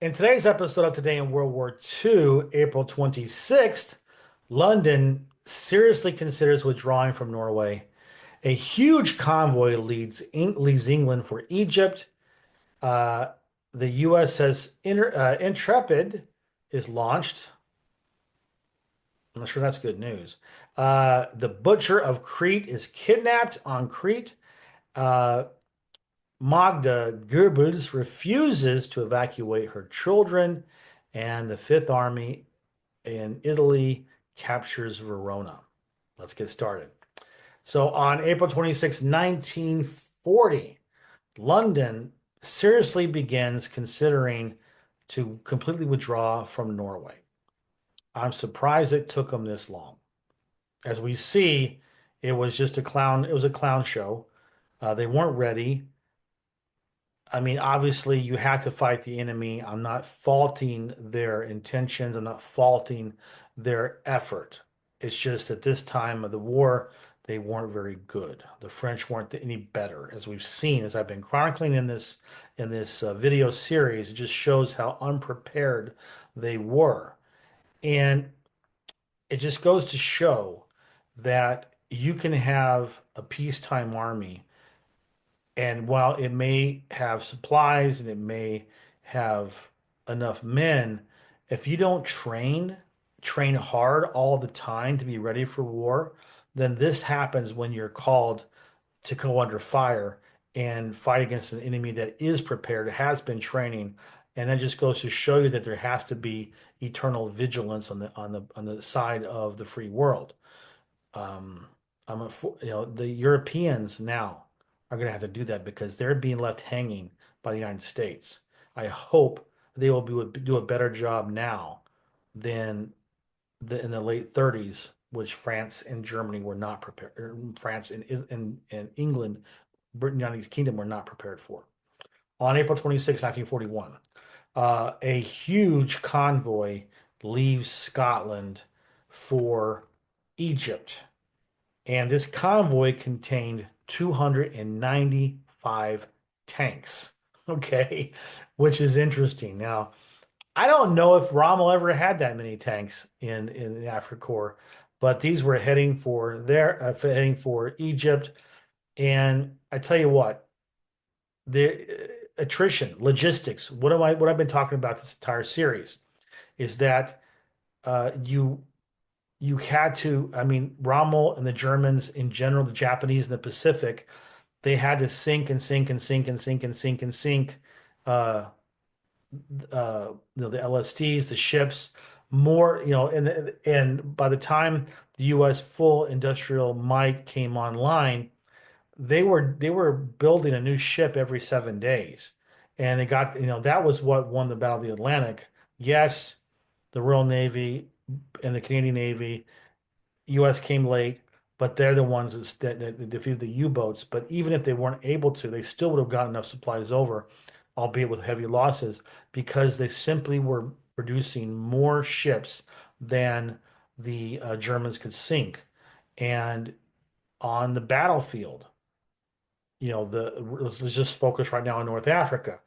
In today's episode of Today in World War II, April 26th, London seriously considers withdrawing from Norway. A huge convoy leaves England for Egypt. Uh, the USS Intrepid is launched. I'm not sure that's good news. The Butcher of Crete is kidnapped on Crete. Uh, Magda Goebbels refuses to evacuate her children, and the Fifth Army in Italy captures Verona. Let's get started. So on April 26, 1940, London seriously begins considering to completely withdraw from Norway. I'm surprised it took them this long. As we see, it was a clown show. They weren't ready. I mean, obviously, you have to fight the enemy. I'm not faulting their intentions. I'm not faulting their effort. It's just that this time of the war, they weren't very good. The French weren't any better, as we've seen, as I've been chronicling in this video series. It just shows how unprepared they were, and it just goes to show that you can have a peacetime army and while it may have supplies and it may have enough men, if you don't train hard all the time to be ready for war, then this happens when you're called to go under fire and fight against an enemy that is prepared, has been training, and that just goes to show you that there has to be eternal vigilance on the side of the free world. Um, the Europeans now are going to have to do that because they're being left hanging by the United States. I hope they will do a better job now than in the late 30s, which France and Germany were not prepared. France and England, Britain, United Kingdom were not prepared for. On April 26, 1941, a huge convoy leaves Scotland for Egypt. And this convoy contained 295 tanks, okay, which is interesting. Now, I don't know if Rommel ever had that many tanks in the Afrika Korps, but these were heading for Egypt. And I tell you what, the attrition, logistics, what I've been talking about this entire series is that you had to, I mean, Rommel and the Germans in general, the Japanese in the Pacific, they had to sink and sink and sink and sink and sink and sink uh, the LSTs, the ships, more, and by the time the U.S. full industrial might came online, they were building a new ship every 7 days, and they got, that was what won the Battle of the Atlantic. Yes, the Royal Navy and the Canadian Navy. U.S. came late, but they're the ones that defeated the U-boats. But even if they weren't able to, they still would have gotten enough supplies over, albeit with heavy losses, because they simply were producing more ships than the Germans could sink. And on the battlefield, let's just focus right now on North Africa.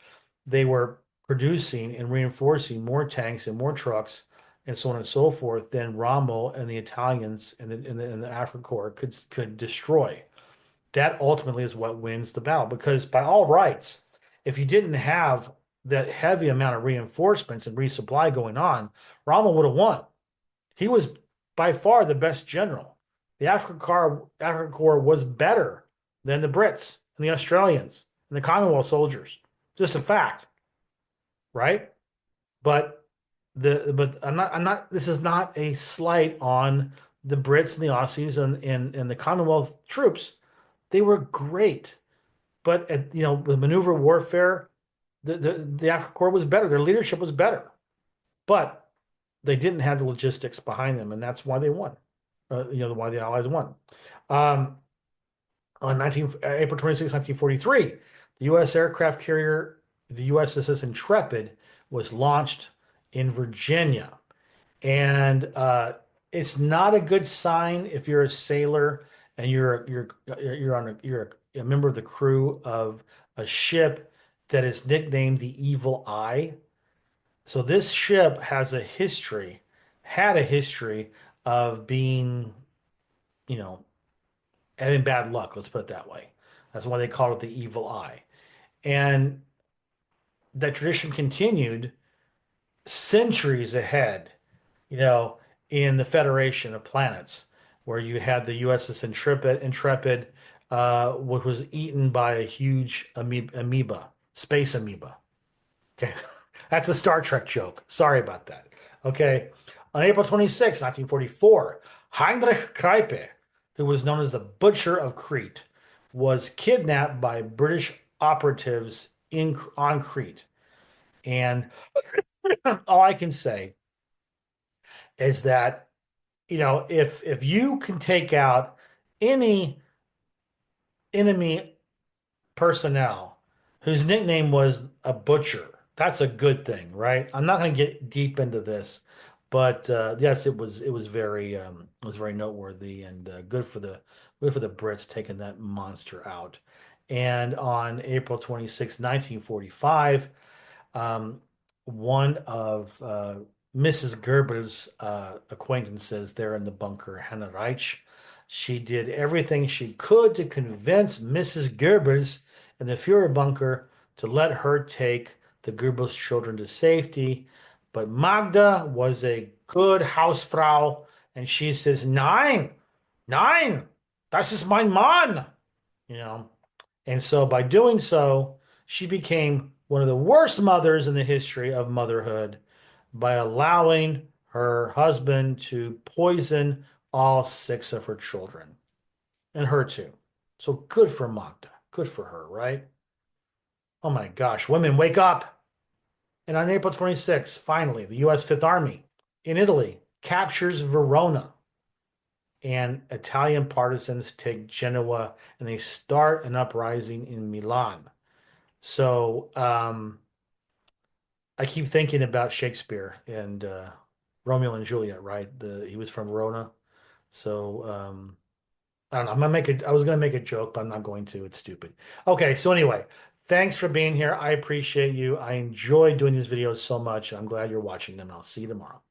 They were producing and reinforcing more tanks and more trucks and so on and so forth than Rommel and the Italians and the Afrika Korps could destroy. That ultimately is what wins the battle because by all rights, if you didn't have that heavy amount of reinforcements and resupply going on, Rommel would have won. He was by far the best general. The Afrika Korps was better than the Brits and the Australians and the Commonwealth soldiers. Just a fact, right? But but I'm not this is not a slight on the Brits and the Aussies and the Commonwealth troops. They were great. But the maneuver warfare, the Afrika Korps was better. Their leadership was better. But they didn't have the logistics behind them, and that's why they won. Why the Allies won. Um, on April 26, 1943, the U.S. aircraft carrier, the USS Intrepid, was launched in Virginia. And it's not a good sign if you're a sailor and you're a member of the crew of a ship that is nicknamed the Evil Eye. So this ship had a history of being, you know, having bad luck. Let's put it that way. That's why they called it the Evil Eye. And that tradition continued centuries ahead, you know, in the Federation of Planets, where you had the USS Intrepid, which was eaten by a huge amoeba, space amoeba. Okay. That's a Star Trek joke. Sorry about that. Okay. On April 26, 1944, Heinrich Kreipe, who was known as the Butcher of Crete, was kidnapped by British operatives on Crete. And all I can say is that, if you can take out any enemy personnel whose nickname was a butcher. That's a good thing, right? I'm not going to get deep into this, but yes, it was very noteworthy and good for the Brits taking that monster out. And on April 26, 1945, um, one of Mrs. Gerber's acquaintances there in the bunker, Hannah Reich, she did everything she could to convince Mrs. Goebbels in the Führer bunker to let her take the Goebbels children to safety. But Magda was a good Hausfrau, and she says, Nein, nein, das ist mein Mann, you know. And so by doing so, she became one of the worst mothers in the history of motherhood by allowing her husband to poison all six of her children and her too. So good for Magda. Good for her, right? Oh my gosh, women, wake up. And on April 26th, finally, the U.S. Fifth Army in Italy captures Verona, and Italian partisans take Genoa, and they start an uprising in Milan. So I keep thinking about Shakespeare and Romeo and Juliet, right? He was from Verona. So I don't know. I was gonna make a joke, but I'm not going to. It's stupid. Okay, so anyway, thanks for being here. I appreciate you. I enjoy doing these videos so much. I'm glad you're watching them. I'll see you tomorrow.